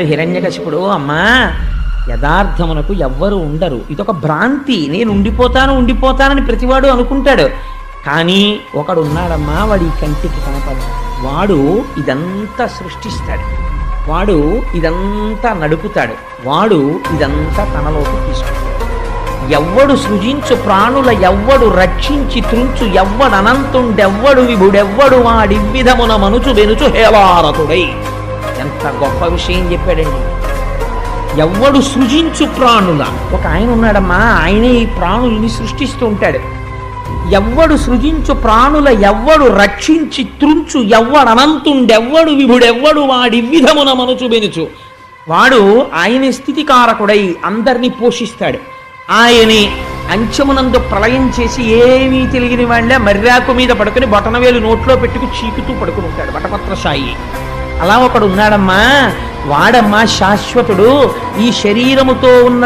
హిరణ్యకశిపుడు, అమ్మా యథార్థమునకు ఎవ్వరు ఉండరు, ఇదొక భ్రాంతి, నేను ఉండిపోతానని ప్రతివాడు అనుకుంటాడు. కానీ ఒకడు ఉన్నాడమ్మా, వాడి కంటికి కనపడ, వాడు ఇదంతా సృష్టిస్తాడు, వాడు ఇదంతా నడుపుతాడు, వాడు ఇదంతా తనలోకి తీసుకుంటాడు. ఎవ్వడు సృజించు ప్రాణుల ఎవ్వడు రక్షించి త్రుంచు ఎవ్వడు అనంతుండెవ్వడు విభుడెవ్వడు వాడివ్విధమున మనుచు వెనుచు హేళారతుడై. ఎంత గొప్ప విషయం చెప్పాడండి. ఎవ్వడు సృజించు ప్రాణుల, ఒక ఆయన ఉన్నాడమ్మా, ఆయనే ఈ ప్రాణుల్ని సృష్టిస్తూ ఉంటాడు. ఎవ్వడు సృజించు ప్రాణుల ఎవ్వడు రక్షించి త్రుంచు ఎవ్వడు అనంతుండెవ్వడు విభుడెవ్వడు వాడివ్విధమున మనుచు వెనుచు, వాడు ఆయన స్థితికారకుడై అందరినీ పోషిస్తాడు. ఆయనే అంచమునందు ప్రళయం చేసి ఏమీ తెలియని వాళ్ళే మర్రాకు మీద పడుకుని బొటనవేలు నోట్లో పెట్టుకు చీకుతూ పడుకుని ఉంటాడు వటపత్రశాయి. అలా ఒకడు ఉన్నాడమ్మా, వాడమ్మా శాశ్వతుడు. ఈ శరీరముతో ఉన్న